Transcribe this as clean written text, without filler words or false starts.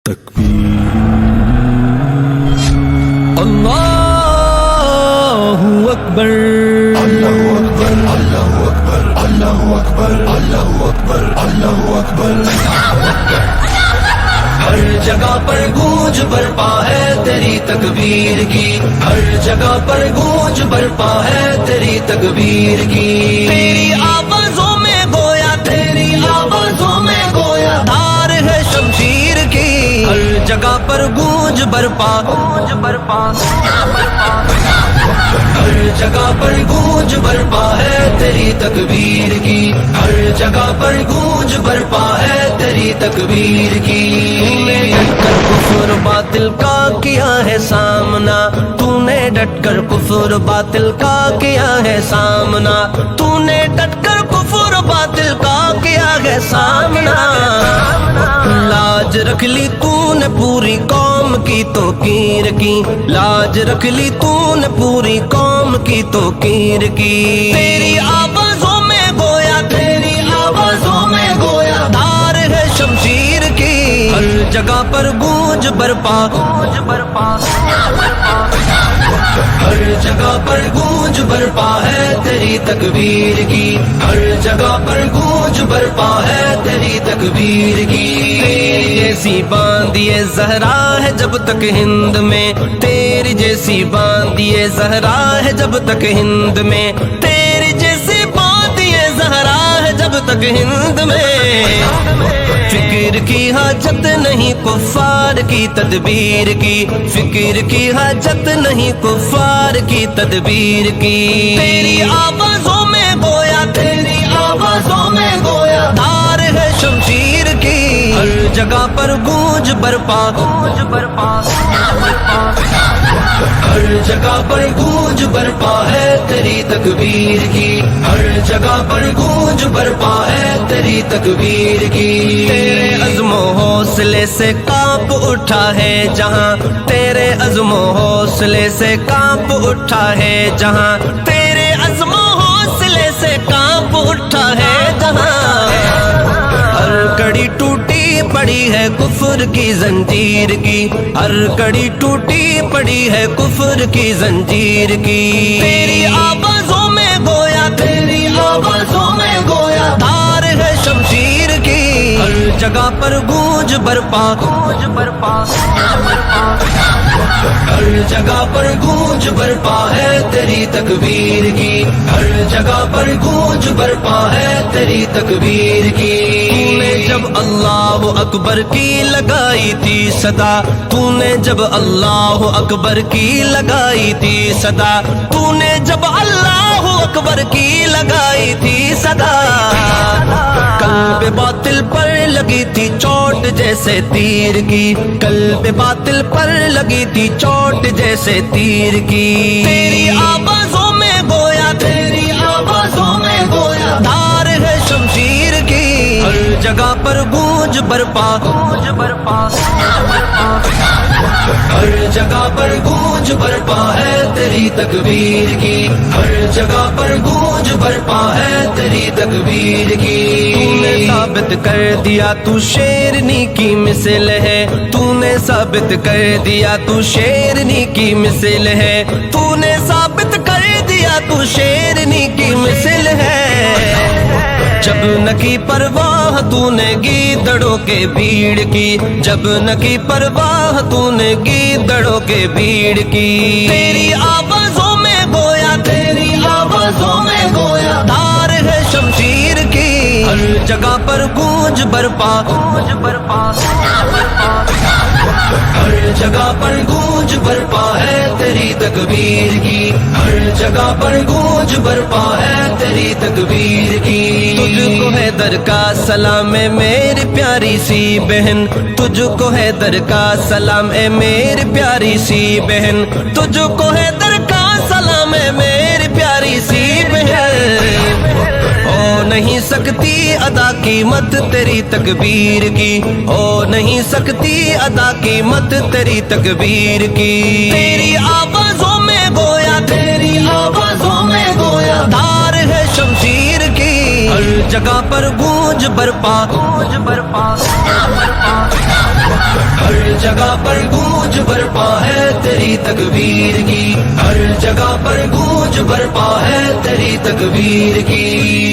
تکبیر اللہ اکبر اللہ اکبر اللہ اکبر اللہ اکبر اللہ اکبر اللہ اکبر ہر جگہ پر گونج برپا ہے تیری تکبیر کی ہر جگہ پر گونج برپا ہے تیری تکبیر کی تیری آوازوں میں گویا تیری آوازوں میں گویا دھار ہے شمشیر کی ہر جگہ پر گونج برپا ہر جگہ پر گونج برپا ہے تیری تکبیر کی ہر جگہ پر گونج برپا ہے تیری تکبیر کی تو نے ڈٹ کر کفر باطل کا کیا ہے سامنا تو نے ڈٹ کر کفر باطل کا کیا ہے سامنا تو نے ڈٹ کر کفر باطل کا کیا ہے سامنا لاج رکھ لی تو نے پوری قوم کی توقیر کی لاج رکھ لی تو نے پوری قوم کی توقیر کی تیری آوازوں میں گویا تیری آوازوں میں گویا دھار ہے شمشیر کی ہر جگہ پر گونج برپا ہر جگہ پر گونج برپا ہے تیری تکبیر کی ہر جگہ پر گونج برپا ہے تیری تکبیر کی تیری جیسی باندیے زہرا ہے جب تک ہند میں تیری جیسی باندیے زہرا ہے جب تک ہند میں تیری جیسی باندیے زہرا ہے جب تک ہند میں فکر کی حاجت نہیں کفار کی تدبیر کی فکر کی حاجت نہیں کفار کی تدبیر کی تیری آوازوں میں گویا تیری آوازوں میں گویا دھار ہے شمشیر کی ہر جگہ پر گونج برپا ہر جگہ پر گونج برپا ہے تیری تکبیر کی ہر جگہ پر گونج برپا ہے تیری تکبیر کی تیرے عزم و حوصلے سے کانپ اٹھا ہے جہاں تیرے عزم و حوصلے سے کانپ اٹھا ہے جہاں تیرے عزم و حوصلے سے کانپ اٹھا ہے جہاں ہر کڑی ٹوٹی پڑی ہے کفر کی زنجیر کی ہر کڑی ٹوٹی پڑی ہے کفر کی زنجیر کی تیری آوازوں میں گویا تیری آوازوں میں گویا دھار ہے شمشیر کی ہر جگہ پر گونج برپا ہر جگہ پر گونج برپا ہے تیری تکبیر کی ہر جگہ پر گونج برپا ہے تیری تکبیر کی تو نے جب اللہ اکبر کی لگائی تھی صدا تو نے جب اللہ اکبر کی لگائی تھی صدا تو نے جب اللہ اکبر کی لگائی تھی صدا قلب باطل پر لگی تھی چوٹ جیسے تیر کی قلب باطل پر لگی تھی چوٹ جیسے تیر کی تیری آوازوں میں گویا تیری آوازوں میں گویا دھار ہے شمشیر کی ہر جگہ پر گونج برپا ہر جگہ پر گونج برپا ہے تیری تکبیر کی ہر جگہ پر گونج برپا ہے تیری تکبیر کی تو نے ثابت کر دیا تو شیرنی کی مثل ہے تو نے ثابت کر دیا تو شیرنی کی مثل ہے تو نے ثابت کر دیا تو شیرنی کی مثل ہے جب نہ کی پرواہ تو نے گیدڑوں کے بھیڑ کی جب نہ کی پرواہ تو نے گیدڑوں کے بھیڑ کی تیری آوازوں میں گویا تیری آوازوں میں گویا دھار ہے شمشیر کی ہر جگہ پر گونج برپا ہر جگہ پر گونج برپا ہے تیری تکبیر کی ہر جگہ پر گونج برپا ہے تیری تکبیر کی تجھ کو ہے در کا سلام اے میری پیاری سی بہن تجھ کو ہے در کا سلام اے میری پیاری سی بہن تجھ کو ہے در کا سلام اے میری پیاری سی بہن ہو نہیں سکتی ادا قیمت تیری تکبیر کی ہو نہیں سکتی ادا قیمت تیری تکبیر کی تیری آوازوں میں گویا تیری آوازوں میں گویا دھار ہے شمشیر کی ہر جگہ پر گونج برپا ہر جگہ پر گونج برپا ہے تیری تکبیر کی، ہر جگہ پر گونج برپا ہے تیری تکبیر کی۔